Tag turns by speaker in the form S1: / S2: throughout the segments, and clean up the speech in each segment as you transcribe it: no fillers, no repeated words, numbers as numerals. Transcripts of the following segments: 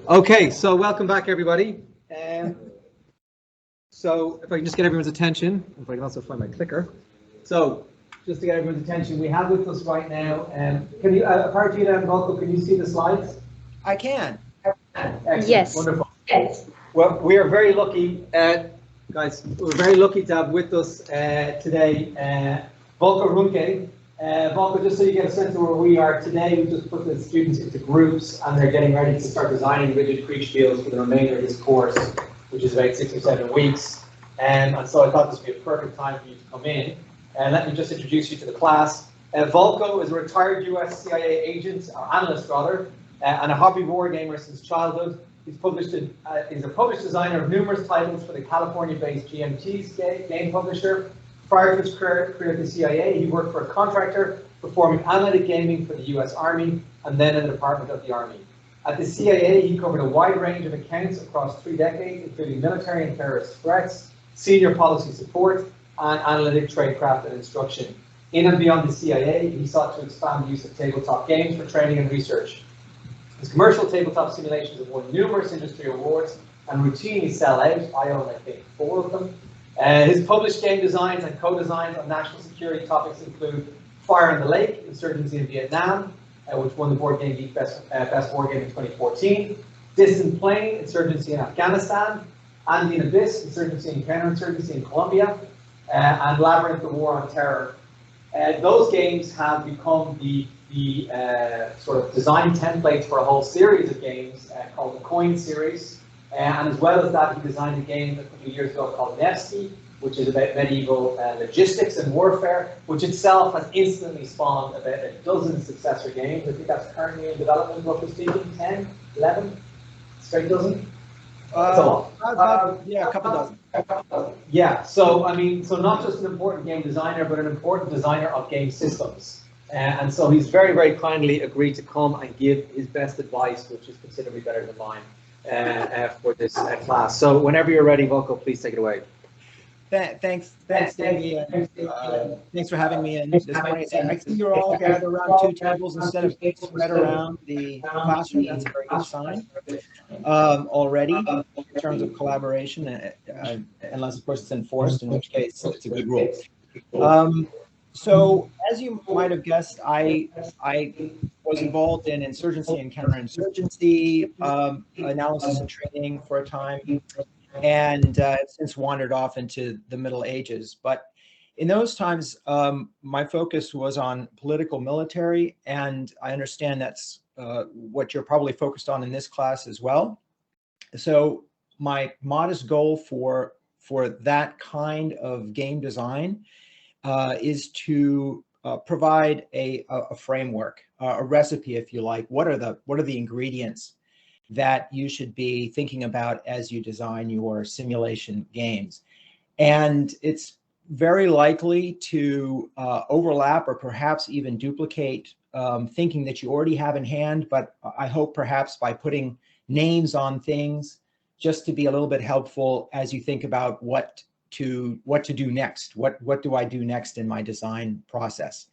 S1: Okay, so welcome back, everybody. So if I can just get everyone's attention, if I can also find my clicker. So just to get everyone's attention, we have with us right now, can you, Parajita and Volko, can you see the slides?
S2: I can.
S1: Excellent.
S3: Yes.
S1: Wonderful. Well, we are very lucky, guys, we're very lucky to have with us today Volko Ruhnke. Volko, just so you get a sense of where we are today, we just put the students into groups and they're getting ready to start designing rigid creech fields for the remainder of this course, which is about 6 or 7 weeks. And so I thought this would be a perfect time for you to come in. And let me just introduce you to the class. Volko is a retired US CIA agent, or analyst rather, and a hobby war gamer since childhood. He's a published designer of numerous titles for the California-based GMT game publisher. Prior to his career at the CIA, he worked for a contractor performing analytic gaming for the US Army and then in the Department of the Army. At the CIA, he covered a wide range of accounts across 3 decades, including military and terrorist threats, senior policy support, and analytic tradecraft and instruction. In and beyond the CIA, he sought to expand the use of tabletop games for training and research. His commercial tabletop simulations have won numerous industry awards and routinely sell out. I own, I think, 4 of them. His published game designs and co-designs on national security topics include Fire in the Lake, Insurgency in Vietnam, which won the Boardgame Geek Best Wargame in 2014, Distant Plain, Insurgency in Afghanistan, Andean Abyss, Insurgency and Counterinsurgency in Colombia, and Labyrinth, the War on Terror. Those games have become the sort of design templates for a whole series of games called the Coin series. And as well as that, he designed a game a couple of years ago called Nevsky, which is about medieval logistics and warfare, which itself has instantly spawned about a dozen successor games. I think that's currently in development, roughly speaking, 10, 11, straight dozen? That's a lot.
S2: Yeah, a couple dozen.
S1: Yeah, so I mean, so not just an important game designer, but an important designer of game systems. And so he's very, very kindly agreed to come and give his best advice, which is considerably better than mine. For this class. So whenever you're ready, Volko, please take it away.
S2: Thanks, Davey. Thanks for having me in this morning. I see you're all gathered around 2 tables instead of spread around the classroom. That's a very good sign already in terms of collaboration, unless of course it's enforced, in which case it's a good rule. So as you might have guessed, I was involved in insurgency and counterinsurgency analysis and training for a time, and since wandered off into the Middle Ages. But in those times, my focus was on political military, and I understand that's what you're probably focused on in this class as well. So my modest goal for that kind of game design is to provide a framework, a recipe, if you like. What are the ingredients that you should be thinking about as you design your simulation games? And it's very likely to overlap or perhaps even duplicate thinking that you already have in hand, but I hope perhaps by putting names on things just to be a little bit helpful as you think about what to do next. What do I do next in my design process?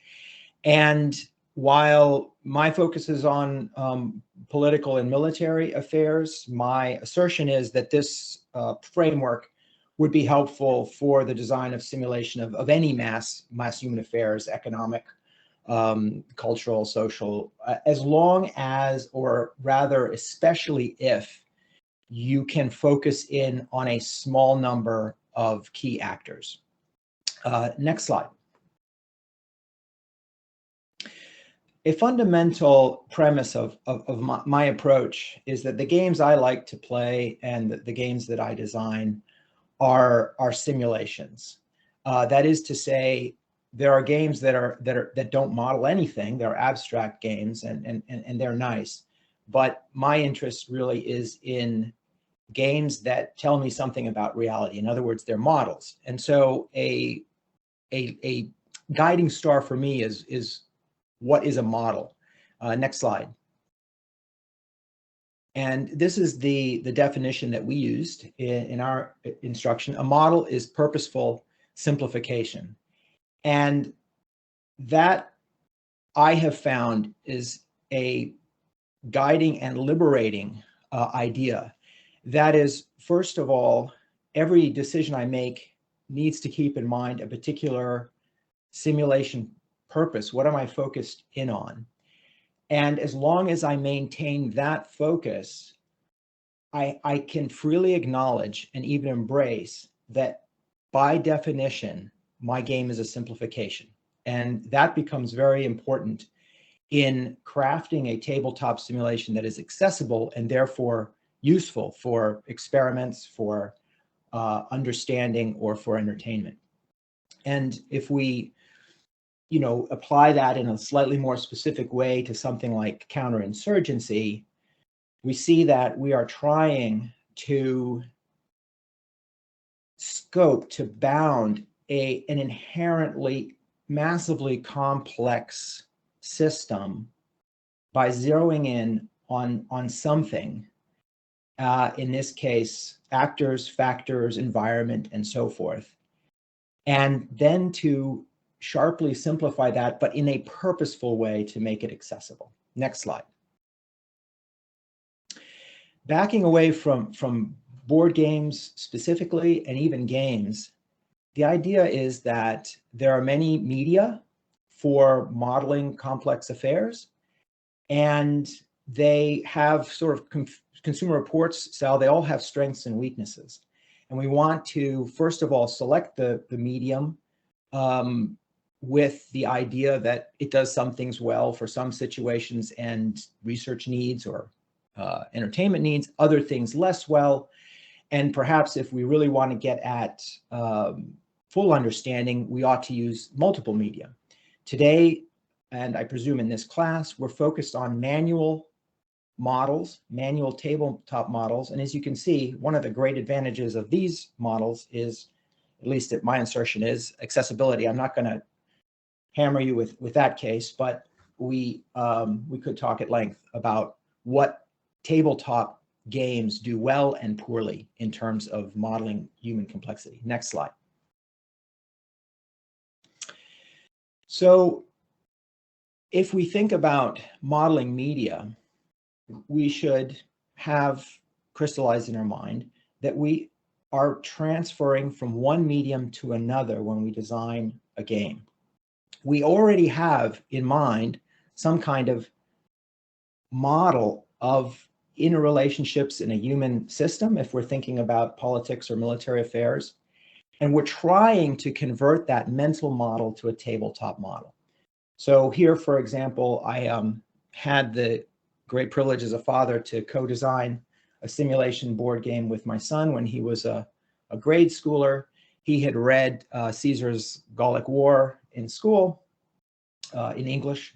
S2: And while my focus is on political and military affairs, my assertion is that this framework would be helpful for the design of simulation of any mass human affairs, economic, cultural, social, as long as, or rather especially if, you can focus in on a small number of key actors. Next slide. A fundamental premise of my approach is that the games I like to play and the games that I design are simulations. That is to say, there are games that don't model anything. They're abstract games and they're nice. But my interest really is in games that tell me something about reality. In other words, they're models. And so a guiding star for me is what is a model? Next slide. And this is the definition that we used in our instruction. A model is purposeful simplification. And that, I have found, is a guiding and liberating idea. That is, first of all, every decision I make needs to keep in mind a particular simulation purpose. What am I focused in on? And as long as I maintain that focus, I can freely acknowledge and even embrace that by definition, my game is a simplification. And that becomes very important in crafting a tabletop simulation that is accessible and therefore useful for experiments, for understanding, or for entertainment. And if we, apply that in a slightly more specific way to something like counterinsurgency, we see that we are trying to scope, to bound an inherently massively complex system by zeroing in on something, in this case, actors, factors, environment, and so forth, and then to sharply simplify that, but in a purposeful way to make it accessible. Next slide. Backing away from board games specifically, and even games, the idea is that there are many media for modeling complex affairs, and they have sort of Consumer Reports style, they all have strengths and weaknesses. And we want to, first of all, select the medium with the idea that it does some things well for some situations and research needs or entertainment needs, other things less well. And perhaps if we really want to get at full understanding, we ought to use multiple media. Today, and I presume in this class, we're focused on manual models, manual tabletop models. And as you can see, one of the great advantages of these models is, at least at my insertion, is accessibility. I'm not going to hammer you with that case, but we could talk at length about what tabletop games do well and poorly in terms of modeling human complexity. Next slide. So if we think about modeling media, we should have crystallized in our mind that we are transferring from one medium to another when we design a game. We already have in mind some kind of model of interrelationships in a human system, if we're thinking about politics or military affairs, and we're trying to convert that mental model to a tabletop model. So here, for example, I had the great privilege as a father to co-design a simulation board game with my son when he was a grade schooler. He had read Caesar's Gallic War in school in English,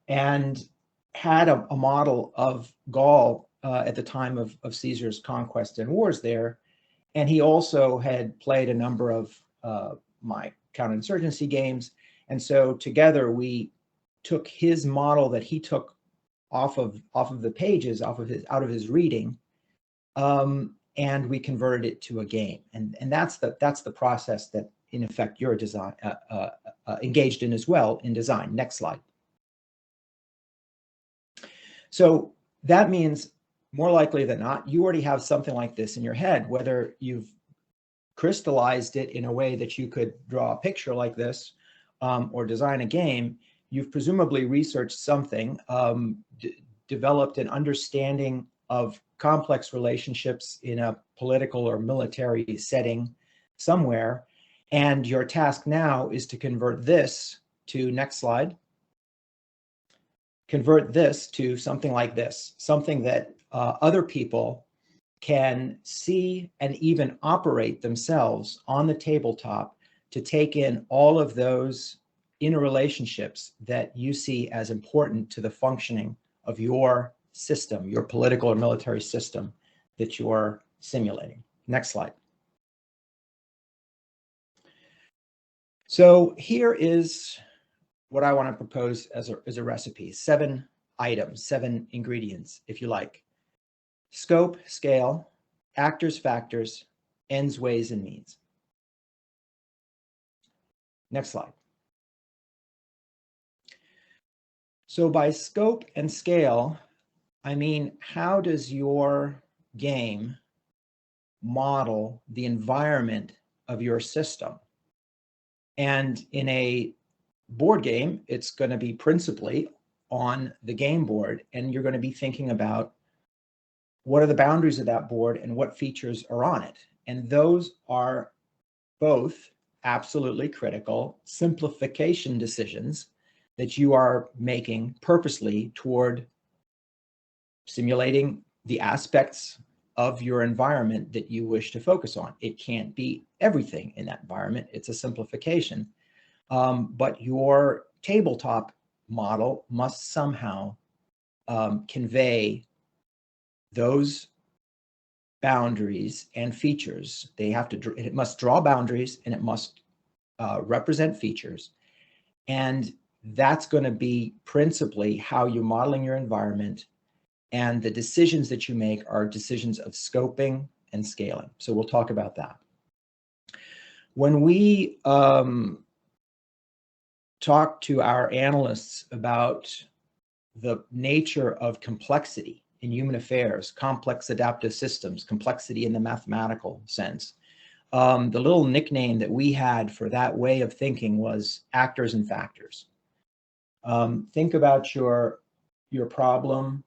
S2: and had a model of Gaul at the time of Caesar's conquest and wars there. And he also had played a number of my counterinsurgency games. And so together we took his model that he took off of the pages, out of his reading, and we converted it to a game. And that's the process that in effect you're engaged in as well in design. Next slide. So that means more likely than not, you already have something like this in your head, whether you've crystallized it in a way that you could draw a picture like this or design a game. You've presumably researched something, developed an understanding of complex relationships in a political or military setting somewhere. And your task now is to convert this to, next slide, convert this to something like this, something that other people can see and even operate themselves on the tabletop to take in all of those interrelationships that you see as important to the functioning of your system, your political or military system that you're simulating. Next slide. So here is what I want to propose as a recipe. 7 items, 7 ingredients, if you like. Scope, scale, actors, factors, ends, ways, and means. Next slide. So by scope and scale, I mean, how does your game model the environment of your system? And in a board game, it's going to be principally on the game board, and you're going to be thinking about what are the boundaries of that board and what features are on it. And those are both absolutely critical simplification decisions that you are making purposely toward simulating the aspects of your environment that you wish to focus on. It can't be everything in that environment. It's a simplification. But your tabletop model must somehow convey those boundaries and features. It must draw boundaries, and it must represent features. And that's going to be principally how you're modeling your environment. And the decisions that you make are decisions of scoping and scaling. So we'll talk about that. When we talk to our analysts about the nature of complexity in human affairs, complex adaptive systems, complexity in the mathematical sense, the little nickname that we had for that way of thinking was actors and factors. Think about your problem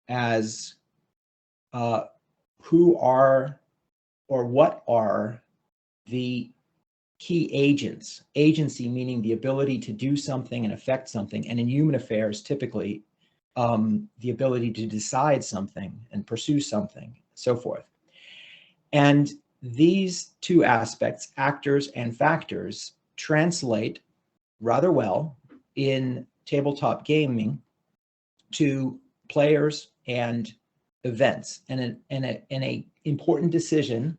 S2: as who are or what are the key agents. Agency meaning the ability to do something and affect something, and in human affairs, typically the ability to decide something and pursue something, so forth. And these two aspects, actors and factors, translate rather well in tabletop gaming to players and events. And an important decision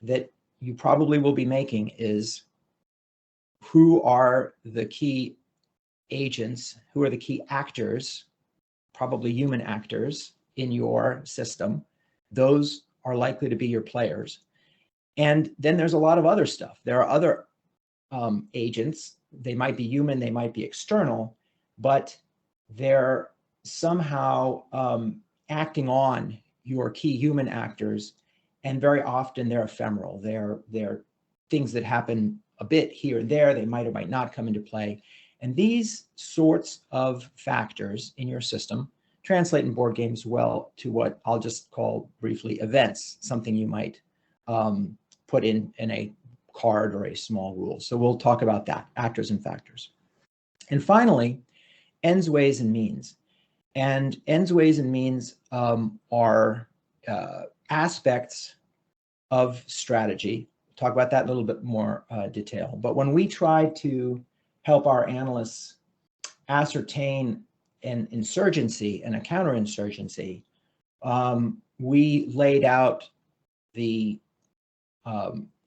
S2: that you probably will be making is who are the key agents, who are the key actors, probably human actors in your system. Those are likely to be your players. And then there's a lot of other stuff. There are other agents. They might be human, they might be external, but they're somehow acting on your key human actors, and very often they're ephemeral. They're things that happen a bit here and there. They might or might not come into play. And these sorts of factors in your system translate in board games well to what I'll just call briefly events, something you might put in a card or a small rule. So we'll talk about that, actors and factors. And finally, ends, ways, and means. And ends, ways, and means are aspects of strategy. We'll talk about that in a little bit more detail. But when we try to help our analysts ascertain an insurgency and a counterinsurgency, we laid out the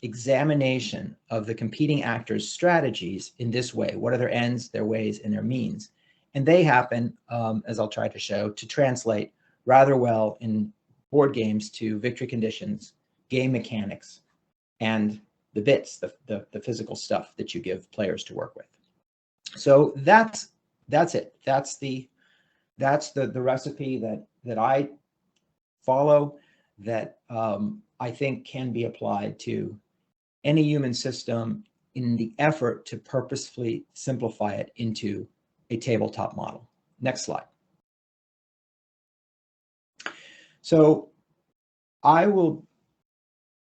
S2: examination of the competing actors' strategies in this way. What are their ends, their ways, and their means? And they happen, as I'll try to show, to translate rather well in board games to victory conditions, game mechanics, and the bits, the physical stuff that you give players to work with. So that's it. That's the recipe that I follow, that I think can be applied to any human system in the effort to purposefully simplify it into a tabletop model. Next slide. So I will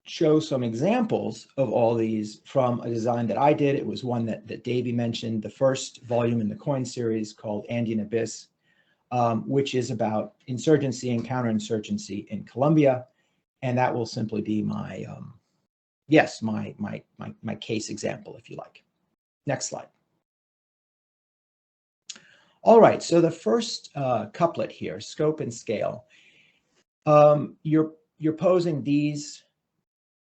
S2: show some examples of all these from a design that I did. It was one that Davey mentioned, the first volume in the Coin series called Andean Abyss, which is about insurgency and counterinsurgency in Colombia. And that will simply be my, my case example, if you like. Next slide. All right, so the first couplet here, scope and scale. You're posing these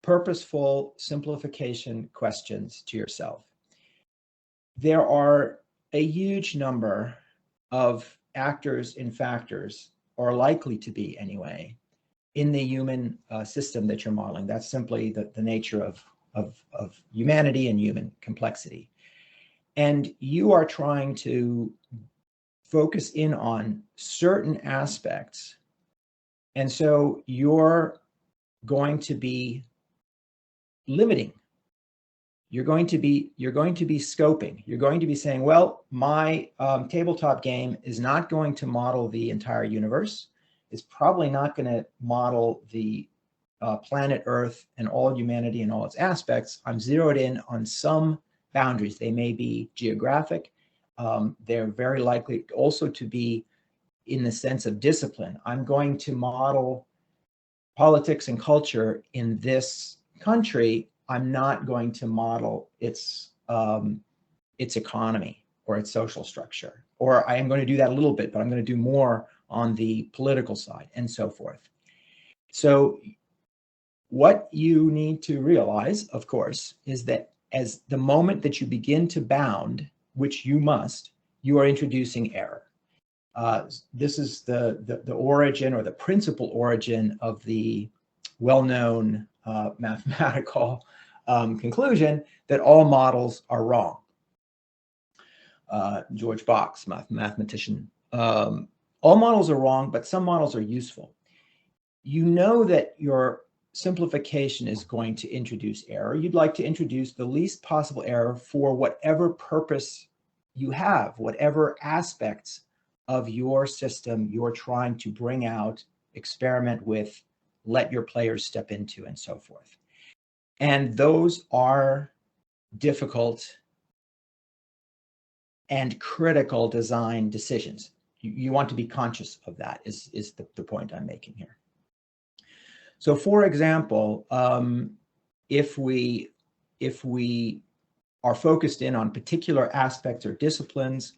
S2: purposeful simplification questions to yourself. There are a huge number of actors and factors, or likely to be anyway, in the human system that you're modeling. That's simply the nature of humanity and human complexity. And you are trying to focus in on certain aspects And so you're going to be limiting. You're going to be scoping. You're going to be saying, well, my tabletop game is not going to model the entire universe. It's probably not going to model the planet Earth and all humanity and all its aspects. I'm zeroed in on some boundaries. They may be geographic. They're very likely also to be in the sense of discipline. I'm going to model politics and culture in this country. I'm not going to model its economy or its social structure, or I am going to do that a little bit, but I'm going to do more on the political side and so forth. So what you need to realize, of course, is that as the moment that you begin to bound, which you must, you are introducing error. This is the origin or the principal origin of the well-known mathematical conclusion that all models are wrong. George Box, mathematician. All models are wrong, but some models are useful. You know that your simplification is going to introduce error. You'd like to introduce the least possible error for whatever purpose you have, whatever aspects of your system you're trying to bring out, experiment with, let your players step into, and so forth. And those are difficult and critical design decisions. You want to be conscious of that, is the point I'm making here. So for example, if we are focused in on particular aspects or disciplines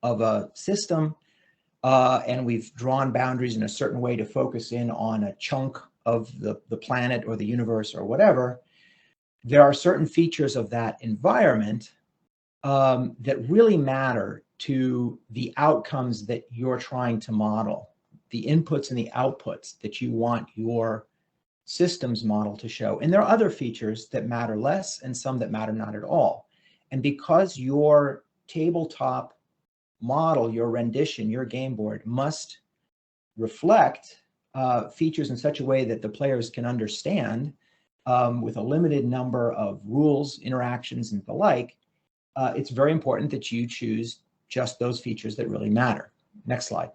S2: of a system, and we've drawn boundaries in a certain way to focus in on a chunk of the planet or the universe or whatever, there are certain features of that environment that really matter to the outcomes that you're trying to model, the inputs and the outputs that you want your systems model to show. And there are other features that matter less and some that matter not at all. And because your tabletop model, your rendition, your game board must reflect features in such a way that the players can understand with a limited number of rules, interactions, and the like, it's very important that you choose just those features that really matter. Next slide.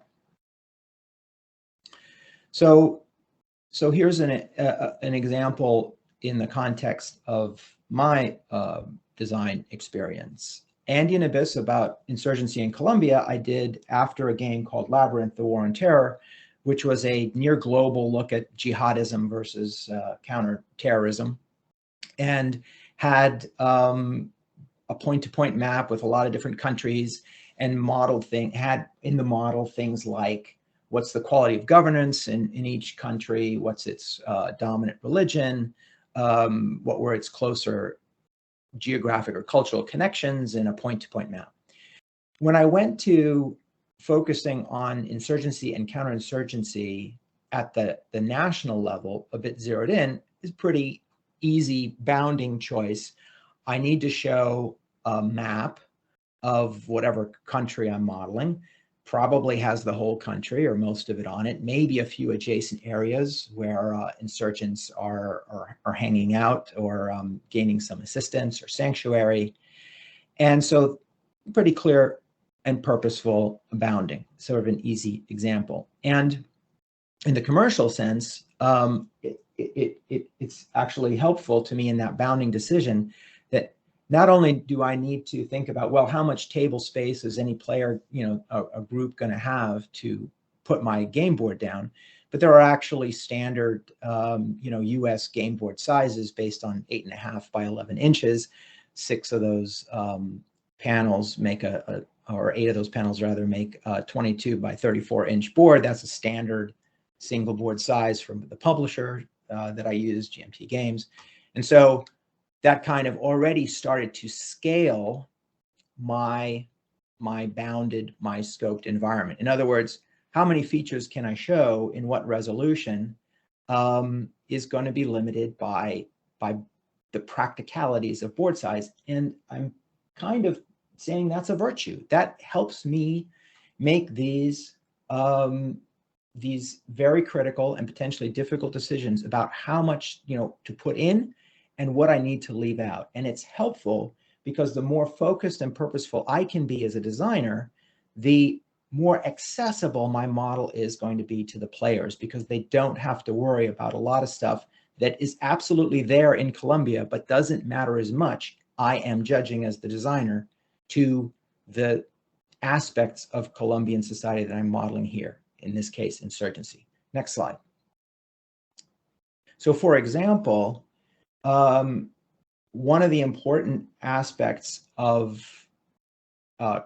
S2: So here's an example in the context of my design experience. Andean Abyss, about insurgency in Colombia, I did after a game called Labyrinth, The War on Terror, which was a near global look at jihadism versus counterterrorism, and had a point-to-point map with a lot of different countries, and had in the model things like what's the quality of governance in each country, what's its dominant religion, what were its closer geographic or cultural connections in a point-to-point map. When I went to focusing on insurgency and counterinsurgency at the national level, a bit zeroed in, is pretty easy bounding choice. I need to show a map of whatever country I'm modeling, probably has the whole country or most of it on it, maybe a few adjacent areas where insurgents are hanging out or gaining some assistance or sanctuary. And so pretty clear and purposeful bounding, sort of an easy example. And in the commercial sense, it's actually helpful to me in that bounding decision that not only do I need to think about, well, how much table space is any player, a group going to have to put my game board down, but there are actually standard, US game board sizes based on 8.5 by 11 inches. 6 of those panels make or 8 of those panels rather make a 22 by 34 inch board. That's a standard single board size from the publisher that I use, GMT Games. And so that kind of already started to scale my bounded, my scoped environment. In other words, how many features can I show in what resolution is going to be limited by the practicalities of board size. And I'm kind of saying that's a virtue. That helps me make these these very critical and potentially difficult decisions about how much, to put in and what I need to leave out. And it's helpful because the more focused and purposeful I can be as a designer, the more accessible my model is going to be to the players, because they don't have to worry about a lot of stuff that is absolutely there in Colombia, but doesn't matter as much, I am judging as the designer, to the aspects of Colombian society that I'm modeling here, in this case, insurgency. Next slide. So for example, one of the important aspects of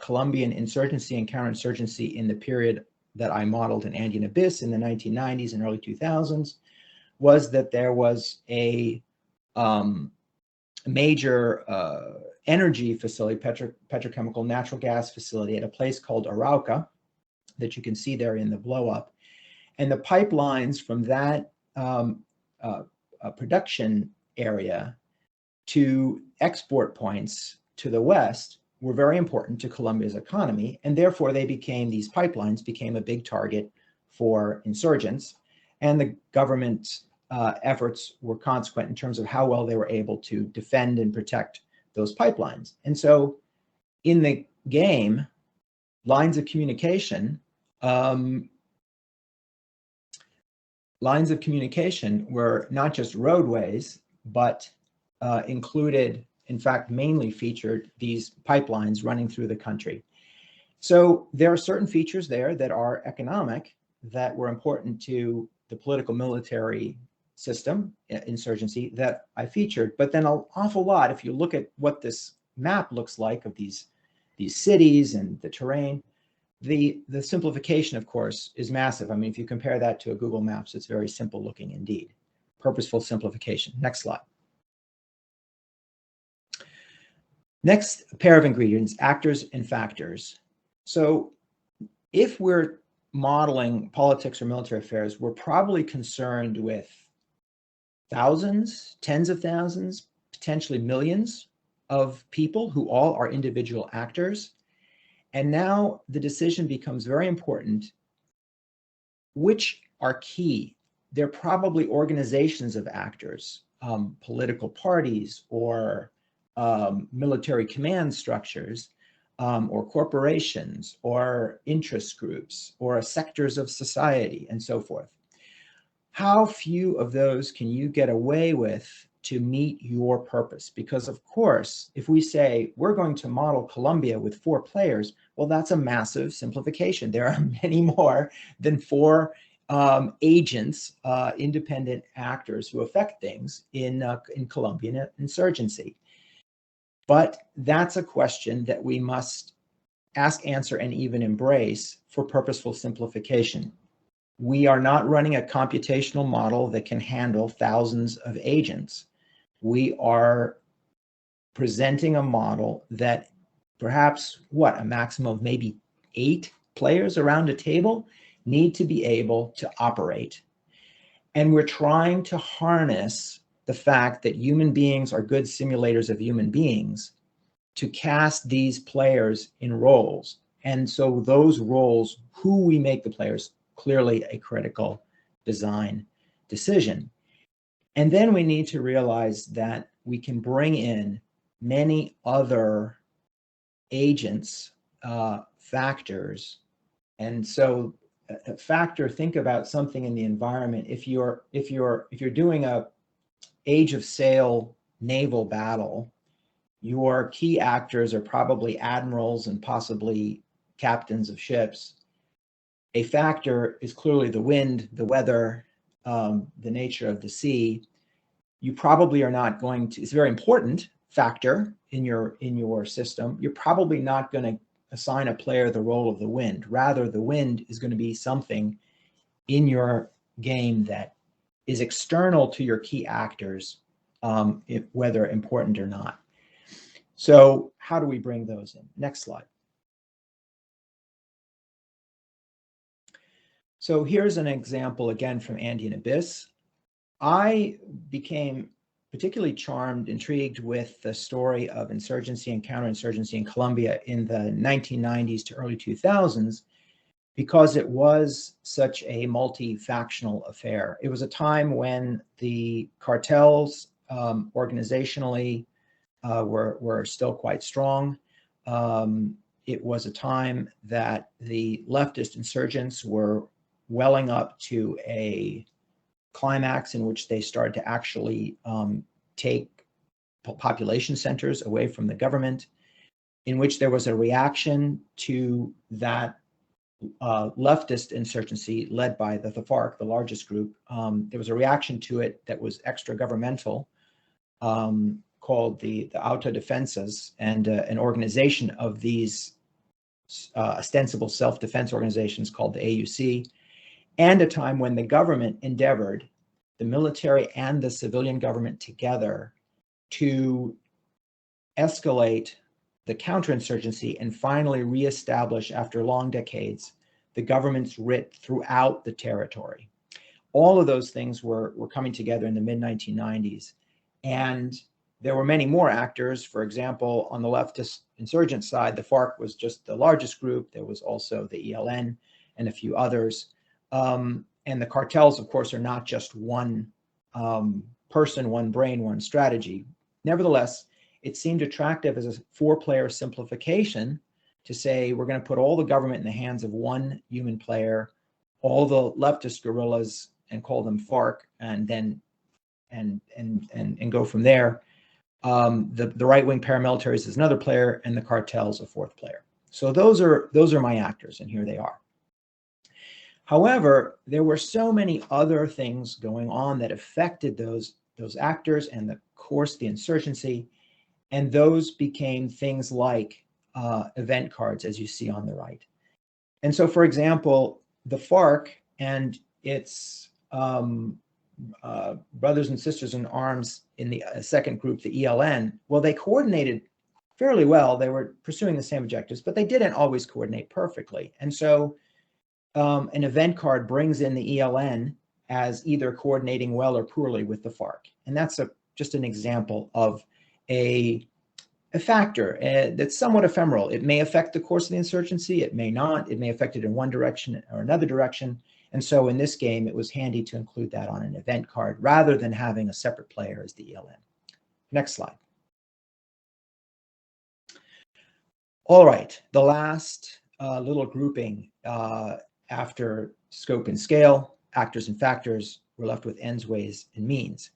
S2: Colombian insurgency and counterinsurgency in the period that I modeled in Andean Abyss in the 1990s and early 2000s was that there was a major energy facility, petrochemical natural gas facility at a place called Arauca that you can see there in the blow up. And the pipelines from that production area to export points to the West were very important to Colombia's economy, and therefore these pipelines became a big target for insurgents, and the government efforts were consequent in terms of how well they were able to defend and protect those pipelines. And so in the game, lines of communication were not just roadways, but included, in fact, mainly featured these pipelines running through the country. So there are certain features there that are economic, that were important to the political military system, insurgency, that I featured. But then an awful lot, if you look at what this map looks like of these cities and the terrain, the simplification, of course, is massive. I mean, if you compare that to a Google Maps, it's very simple looking indeed. Purposeful simplification. Next slide. Next pair of ingredients, actors and factors. So if we're modeling politics or military affairs, we're probably concerned with thousands, tens of thousands, potentially millions of people who all are individual actors. And now the decision becomes very important. Which are key? They're probably organizations of actors, political parties, or military command structures, or corporations, or interest groups, or sectors of society, and so forth. How few of those can you get away with to meet your purpose? Because of course, if we say we're going to model Colombia with 4 players, well, that's a massive simplification. There are many more than 4 agents, independent actors who affect things in Colombian insurgency. But that's a question that we must ask, answer, and even embrace for purposeful simplification. We are not running a computational model that can handle thousands of agents. We are presenting a model that perhaps, a maximum of maybe 8 players around a table need to be able to operate. And we're trying to harness the fact that human beings are good simulators of human beings to cast these players in roles. And so those roles, who we make the players, clearly a critical design decision. And then we need to realize that we can bring in many other agents, factors. And so a factor, think about something in the environment. If you're doing a age of sail naval battle, your key actors are probably admirals and possibly captains of ships. A factor is clearly the wind, the weather, the nature of the sea. You probably are not going to, it's a very important factor in your system. You're probably not going to assign a player the role of the wind. Rather, the wind is going to be something in your game that is external to your key actors, whether important or not. So how do we bring those in? Next slide. So here's an example again from Andean Abyss. I became particularly charmed, intrigued with the story of insurgency and counterinsurgency in Colombia in the 1990s to early 2000s, because it was such a multi-factional affair. It was a time when the cartels organizationally were still quite strong. It was a time that the leftist insurgents were welling up to a climax in which they started to actually take population centers away from the government, in which there was a reaction to that leftist insurgency led by the FARC, the largest group. There was a reaction to it that was extra governmental, called the Autodefensas, and an organization of these ostensible self-defense organizations called the AUC, and a time when the government endeavored, the military and the civilian government together, to escalate the counterinsurgency and finally reestablish, after long decades, the government's writ throughout the territory. All of those things were coming together in the mid-1990s. And there were many more actors. For example, on the leftist insurgent side, the FARC was just the largest group. There was also the ELN and a few others. And the cartels, of course, are not just one person, one brain, one strategy. Nevertheless, it seemed attractive as a four-player simplification to say we're going to put all the government in the hands of one human player, all the leftist guerrillas, and call them FARC, and then and go from there. The right-wing paramilitaries is another player, and the cartels a fourth player. So those are my actors, and here they are. However, there were so many other things going on that affected those actors and, of course, the insurgency, and those became things like event cards, as you see on the right. And so, for example, the FARC and its brothers and sisters in arms in the second group, the ELN, well, they coordinated fairly well. They were pursuing the same objectives, but they didn't always coordinate perfectly. And so an event card brings in the ELN as either coordinating well or poorly with the FARC. And that's just an example of a factor that's somewhat ephemeral. It may affect the course of the insurgency, it may not. It may affect it in one direction or another direction. And so in this game, it was handy to include that on an event card rather than having a separate player as the ELN. Next slide. All right, the last little grouping after scope and scale, actors and factors, we're left with ends, ways, and means.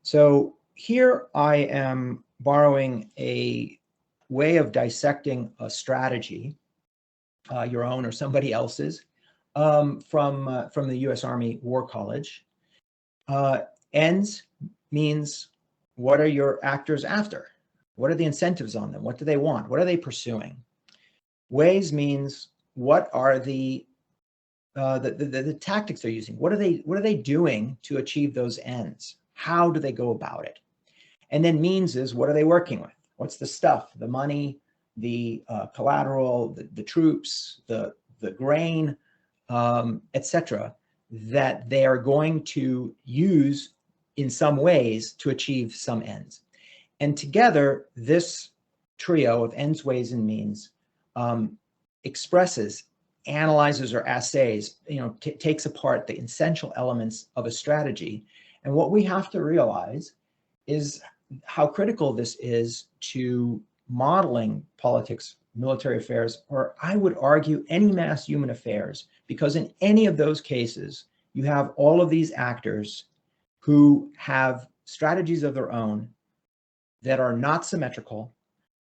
S2: So here I am borrowing a way of dissecting a strategy, your own or somebody else's, from the U.S. Army War College. Ends means, what are your actors after? What are the incentives on them? What do they want? What are they pursuing? Ways means, what are the tactics they're using? What are they doing to achieve those ends? How do they go about it? And then means is, what are they working with? What's the stuff, the money, the collateral, the troops, the grain, etc., that they are going to use in some ways to achieve some ends. And together, this trio of ends, ways, and means expresses, analyzes, or assays, takes apart the essential elements of a strategy. And what we have to realize is how critical this is to modeling politics, military affairs, or I would argue any mass human affairs, because in any of those cases, you have all of these actors who have strategies of their own that are not symmetrical.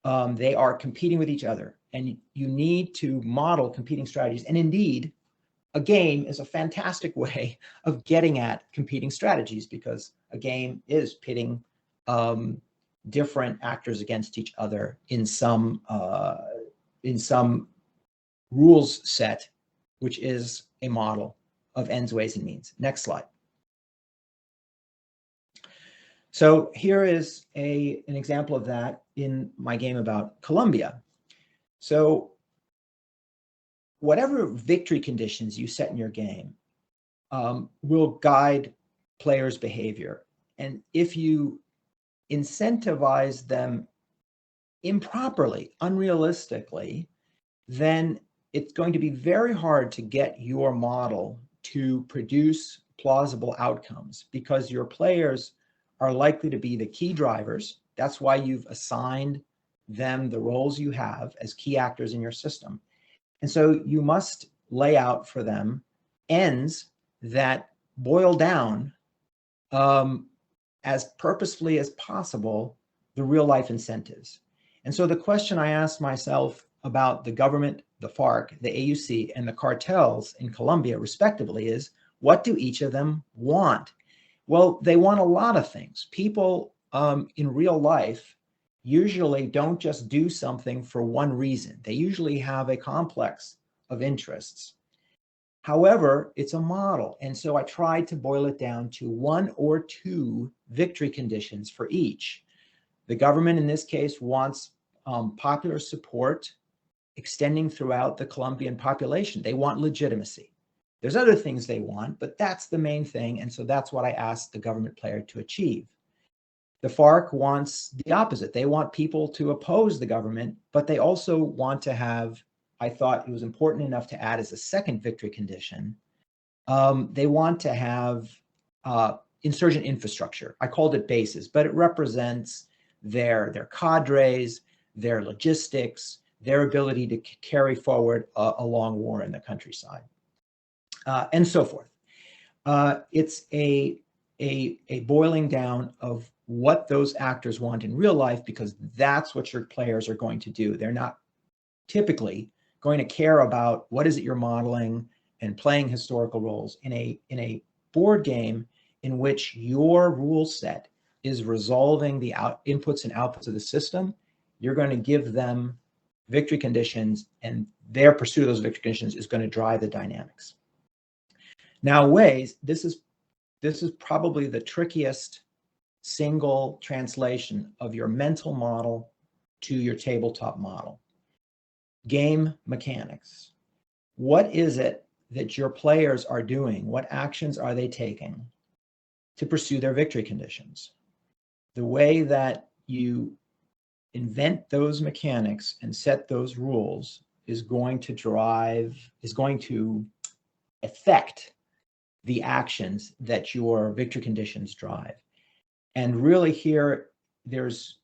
S2: They are competing with each other, and you need to model competing strategies. And indeed, a game is a fantastic way of getting at competing strategies, because a game is pitting different actors against each other in some rules set, which is a model of ends, ways, and means. Next slide. So here is an example of that in my game about Colombia. So whatever victory conditions you set in your game will guide players' behavior. And if you incentivize them improperly, unrealistically, then it's going to be very hard to get your model to produce plausible outcomes because your players are likely to be the key drivers. That's why you've assigned them the roles you have as key actors in your system. And so you must lay out for them ends that boil down as purposefully as possible the real life incentives. And so the question I asked myself about the government, the FARC, the AUC, and the cartels in Colombia, respectively, is what do each of them want? Well, they want a lot of things. People in real life usually don't just do something for one reason. They usually have a complex of interests. However, it's a model. And so I tried to boil it down to one or two victory conditions for each. The government in this case wants popular support extending throughout the Colombian population. They want legitimacy. There's other things they want, but that's the main thing. And so that's what I asked the government player to achieve. The FARC wants the opposite. They want people to oppose the government, but they also want to have, I thought it was important enough to add as a second victory condition, they want to have insurgent infrastructure. I called it bases, but it represents their cadres, their logistics, their ability to carry forward a long war in the countryside, and so forth. It's a boiling down of what those actors want in real life, because that's what your players are going to do. They're not typically going to care about what is it you're modeling and playing historical roles. In a board game in which your rule set is resolving the inputs and outputs of the system, you're going to give them victory conditions, and their pursuit of those victory conditions is going to drive the dynamics. Now, ways, this is probably the trickiest single translation of your mental model to your tabletop model. Game mechanics. What is it that your players are doing? What actions are they taking to pursue their victory conditions? The way that you invent those mechanics and set those rules is going to affect the actions that your victory conditions drive. And really here, there's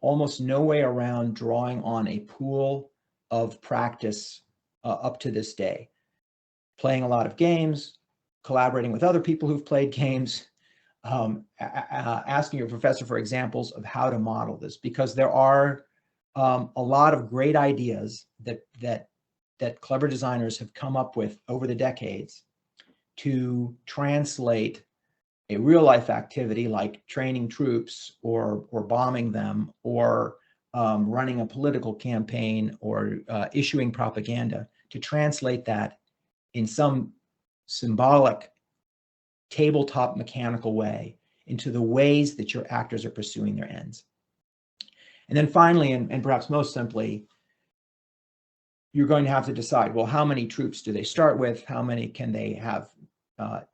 S2: almost no way around drawing on a pool of practice up to this day. Playing a lot of games, collaborating with other people who've played games, asking your professor for examples of how to model this, because there are a lot of great ideas that clever designers have come up with over the decades to translate a real life activity like training troops or bombing them or running a political campaign or issuing propaganda, to translate that in some symbolic tabletop mechanical way into the ways that your actors are pursuing their ends. And then finally, and perhaps most simply, you're going to have to decide, well, how many troops do they start with? How many can they have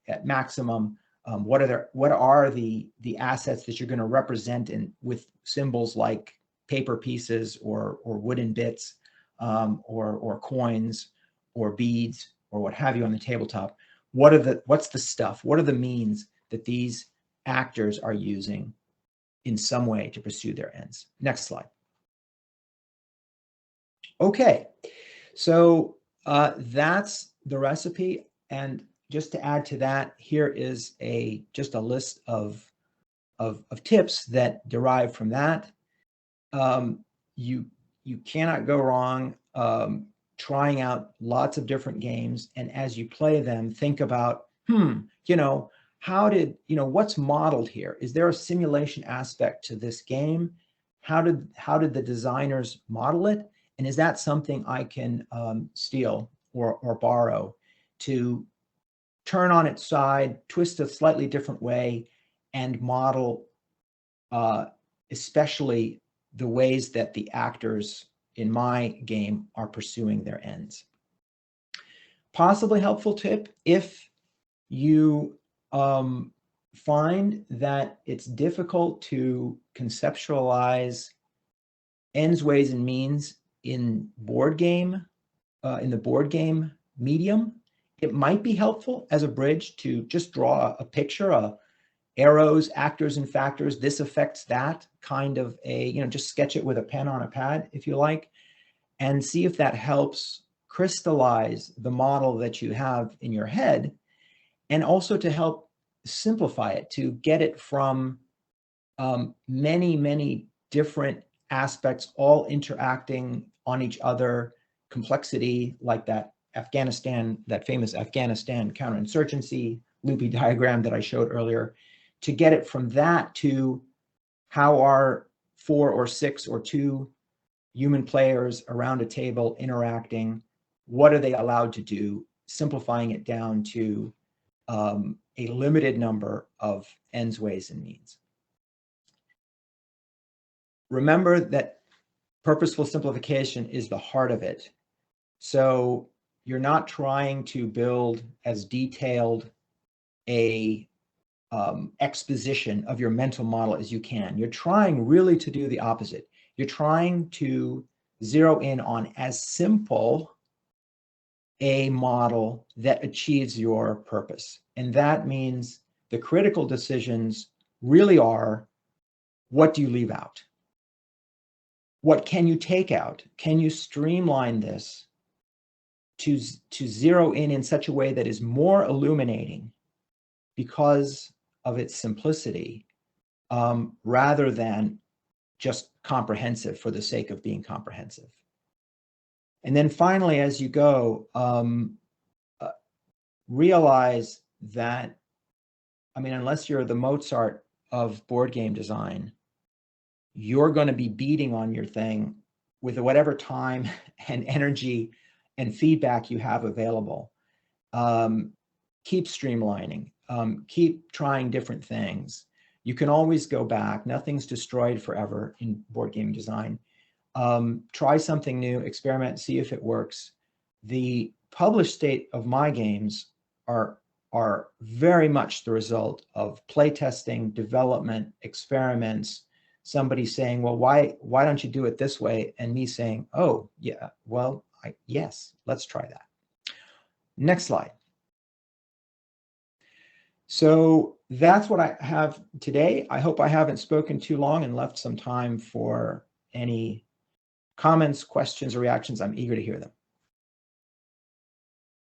S2: at maximum? What are the assets that you're going to represent with symbols like paper pieces or wooden bits or coins or beads or what have you on the tabletop? What's the stuff? What are the means that these actors are using in some way to pursue their ends? Next slide. Okay, so that's the recipe. And just to add to that, here is just a list of tips that derive from that. You cannot go wrong trying out lots of different games, and as you play them, think about, what's modeled here? Is there a simulation aspect to this game? How did the designers model it? And is that something I can steal or borrow to turn on its side, twist a slightly different way, and model especially the ways that the actors in my game are pursuing their ends? Possibly helpful tip if you find that it's difficult to conceptualize ends, ways, and means in board game in the board game medium, it might be helpful as a bridge to just draw a picture, arrows, actors and factors, this affects that, kind of a, just sketch it with a pen on a pad, if you like, and see if that helps crystallize the model that you have in your head, and also to help simplify it, to get it from many, many different aspects, all interacting on each other, complexity, like that famous Afghanistan counterinsurgency loopy diagram that I showed earlier, to get it from that to how are 4 or 6 or 2 human players around a table interacting, what are they allowed to do, simplifying it down to a limited number of ends, ways, and means. Remember that purposeful simplification is the heart of it. So you're not trying to build as detailed a exposition of your mental model as you can. You're trying really to do the opposite. You're trying to zero in on as simple a model that achieves your purpose. And that means the critical decisions really are, what do you leave out? What can you take out? Can you streamline this to zero in such a way that is more illuminating because of its simplicity, rather than just comprehensive for the sake of being comprehensive? And then finally, as you go, realize that, unless you're the Mozart of board game design, you're going to be beating on your thing with whatever time and energy and feedback you have available. Keep streamlining, keep trying different things. You can always go back. Nothing's destroyed forever in board game design. Try something new, experiment, see if it works. The published state of my games are very much the result of playtesting, development, experiments, somebody saying, well, why don't you do it this way? And me saying, oh, yeah, well, yes, let's try that. Next slide. So that's what I have today. I hope I haven't spoken too long and left some time for any comments, questions, or reactions. I'm eager to hear them.